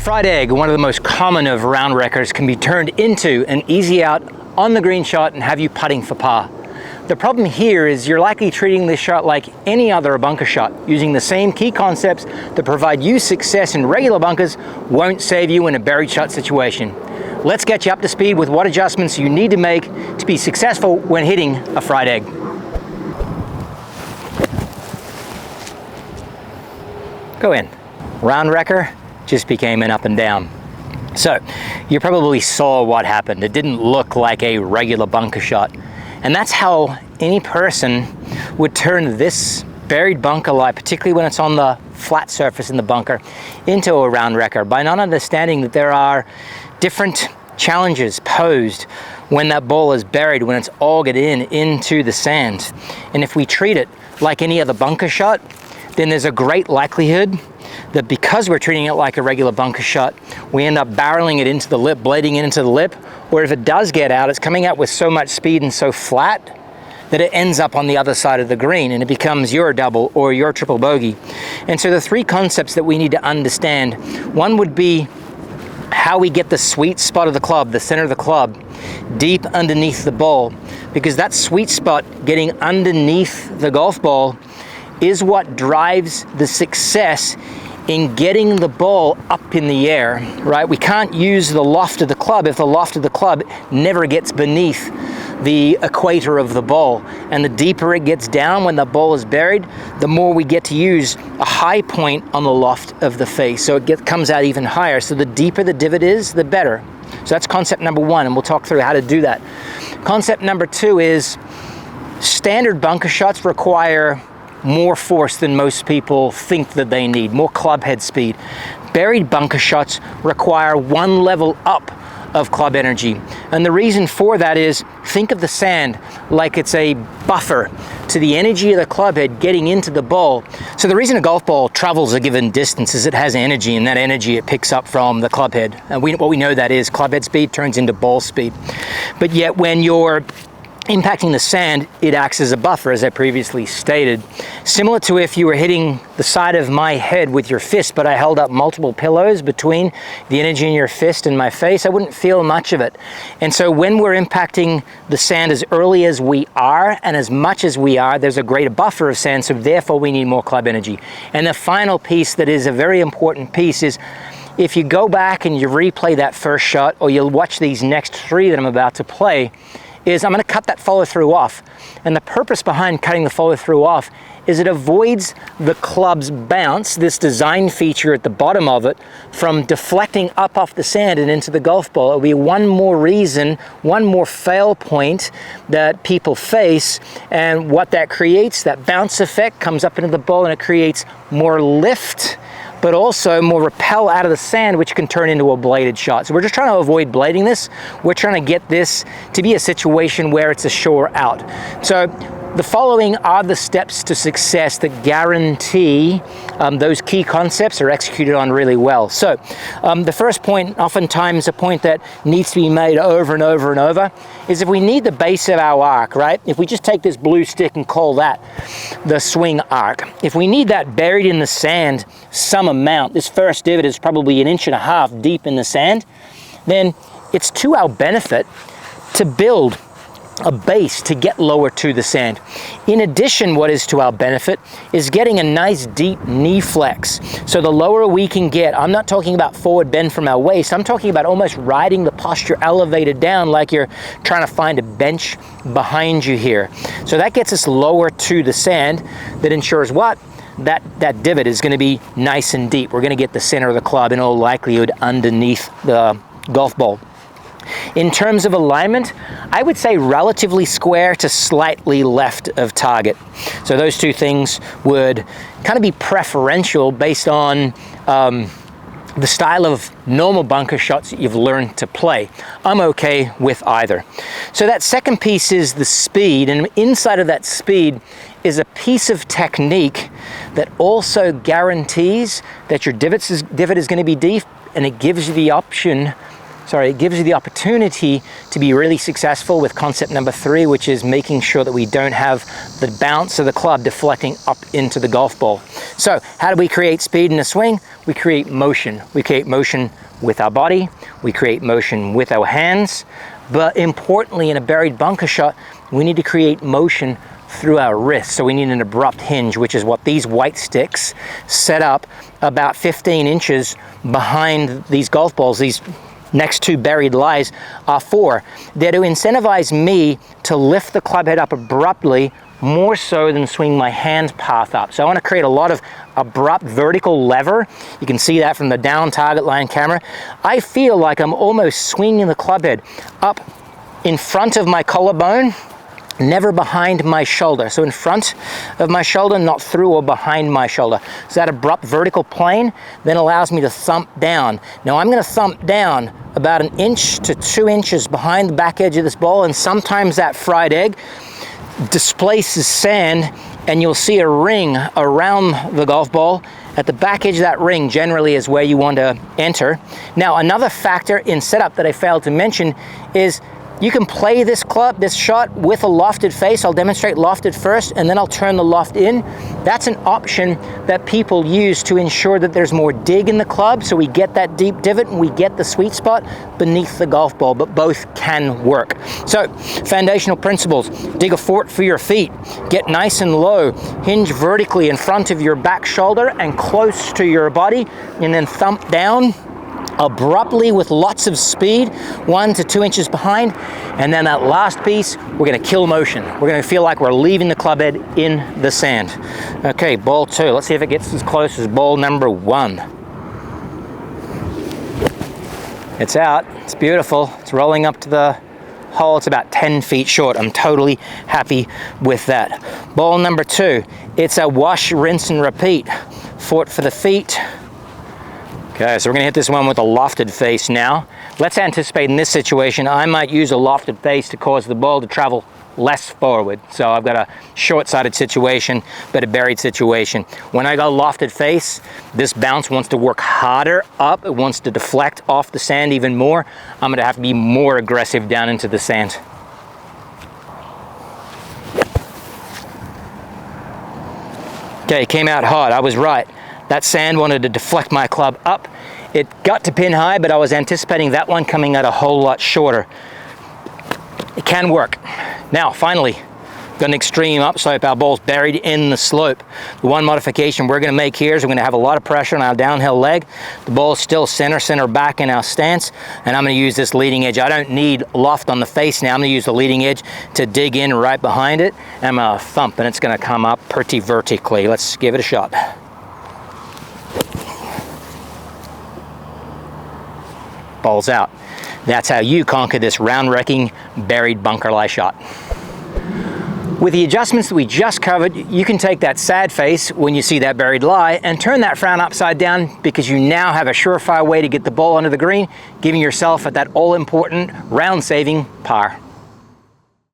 fried egg, one of the most common of round wreckers, can be turned into an easy out on the green shot and have you putting for par. The problem here is you're likely treating this shot like any other bunker shot, using the same key concepts that provide you success in regular bunkers won't save you in a buried shot situation. Let's get you up to speed with what adjustments you need to make to be successful when hitting a fried egg. Go in. Round wrecker just became an up and down. So you probably saw what happened. It didn't look like a regular bunker shot. And that's how any person would turn this buried bunker lie, particularly when it's on the flat surface in the bunker, into a round wrecker, by not understanding that there are different challenges posed when that ball is buried, when it's augered into the sand. And if we treat it like any other bunker shot, then there's a great likelihood that because we're treating it like a regular bunker shot, we end up barreling it into the lip, blading it into the lip, or if it does get out, it's coming out with so much speed and so flat that it ends up on the other side of the green and it becomes your double or your triple bogey. And so the three concepts that we need to understand, one would be how we get the sweet spot of the club, the center of the club, deep underneath the ball, because that sweet spot getting underneath the golf ball is what drives the success in getting the ball up in the air, right? We can't use the loft of the club if the loft of the club never gets beneath the equator of the ball. And the deeper it gets down when the ball is buried, the more we get to use a high point on the loft of the face. So it comes out even higher. So the deeper the divot is, the better. So that's concept number one, and we'll talk through how to do that. Concept number two is standard bunker shots require more force than most people think that they need, more club head speed. Buried bunker shots require one level up of club energy. And the reason for that is, think of the sand like it's a buffer to the energy of the club head getting into the ball. So the reason a golf ball travels a given distance is it has energy, and that energy it picks up from the club head. And what we know that is club head speed turns into ball speed. But yet when you're impacting the sand, it acts as a buffer, as I previously stated. Similar to if you were hitting the side of my head with your fist, but I held up multiple pillows between the energy in your fist and my face, I wouldn't feel much of it. And so when we're impacting the sand as early as we are and as much as we are, there's a greater buffer of sand, so therefore we need more club energy. And the final piece that is a very important piece is, if you go back and you replay that first shot, or you'll watch these next three that I'm about to play, is I'm going to cut that follow through off. And the purpose behind cutting the follow through off is it avoids the club's bounce, this design feature at the bottom of it, from deflecting up off the sand and into the golf ball. It'll be one more reason, one more fail point that people face. And what that creates, that bounce effect comes up into the ball, and it creates more lift, but also more repel out of the sand, which can turn into a bladed shot. So we're just trying to avoid blading this. We're trying to get this to be a situation where it's a sure out. So the following are the steps to success that guarantee those key concepts are executed on really well. So the first point, oftentimes a point that needs to be made over and over and over, is if we need the base of our arc, right? If we just take this blue stick and call that the swing arc, if we need that buried in the sand some amount, this first divot is probably 1.5 inches deep in the sand, then it's to our benefit to build a base to get lower to the sand. In addition, what is to our benefit is getting a nice deep knee flex. So the lower we can get, I'm not talking about forward bend from our waist, I'm talking about almost riding the posture elevated down like you're trying to find a bench behind you here. So that gets us lower to the sand. That ensures what? That divot is going to be nice and deep. We're going to get the center of the club in all likelihood underneath the golf ball. In terms of alignment, I would say relatively square to slightly left of target. So those two things would kind of be preferential based on the style of normal bunker shots that you've learned to play. I'm okay with either. So that second piece is the speed, and inside of that speed is a piece of technique that also guarantees that your divot is going to be deep, and it gives you the option it gives you the opportunity to be really successful with concept number 3, which is making sure that we don't have the bounce of the club deflecting up into the golf ball. So how do we create speed in a swing? We create motion. We create motion with our body, we create motion with our hands, but importantly in a buried bunker shot, we need to create motion through our wrists. So we need an abrupt hinge, which is what these white sticks set up about 15 inches behind these golf balls. These next 2 buried lies are for. They're to incentivize me to lift the club head up abruptly, more so than swing my hand path up. So I want to create a lot of abrupt vertical lever. You can see that from the down target line camera. I feel like I'm almost swinging the club head up in front of my collarbone, never behind my shoulder. So in front of my shoulder, not through or behind my shoulder. So that abrupt vertical plane then allows me to thump down. Now I'm going to thump down about 1 inch to 2 inches behind the back edge of this ball, and sometimes that fried egg displaces sand and you'll see a ring around the golf ball. At the back edge of that ring generally is where you want to enter. Now another factor in setup that I failed to mention is you can play this shot with a lofted face. I'll demonstrate lofted first and then I'll turn the loft in. That's an option that people use to ensure that there's more dig in the club, so we get that deep divot and we get the sweet spot beneath the golf ball, but both can work. So foundational principles: dig a fort for your feet, get nice and low, hinge vertically in front of your back shoulder and close to your body, and then thump down abruptly with lots of speed, 1 to 2 inches behind. And then that last piece, we're going to kill motion. We're going to feel like we're leaving the club head in the sand. Okay, ball 2. Let's see if it gets as close as ball number 1. It's out. It's beautiful. It's rolling up to the hole. It's about 10 feet short. I'm totally happy with that. Ball number 2. It's a wash, rinse, and repeat. Fort for the feet. Okay, so we're going to hit this one with a lofted face now. Let's anticipate in this situation, I might use a lofted face to cause the ball to travel less forward. So I've got a short-sided situation, but a buried situation. When I got a lofted face, this bounce wants to work harder up. It wants to deflect off the sand even more. I'm going to have to be more aggressive down into the sand. Okay, came out hard. I was right. That sand wanted to deflect my club up. It got to pin high, but I was anticipating that one coming out a whole lot shorter. It can work. Now, finally, got an extreme upslope. Our ball's buried in the slope. The one modification we're going to make here is we're going to have a lot of pressure on our downhill leg. The ball's still center back in our stance, and I'm going to use this leading edge. I don't need loft on the face now. I'm going to use the leading edge to dig in right behind it, and I'm going to thump, and it's going to come up pretty vertically. Let's give it a shot. Ball's out. That's how you conquer this round-wrecking buried bunker lie shot. With the adjustments that we just covered, you can take that sad face when you see that buried lie and turn that frown upside down, because you now have a surefire way to get the ball under the green, giving yourself that all-important round-saving par.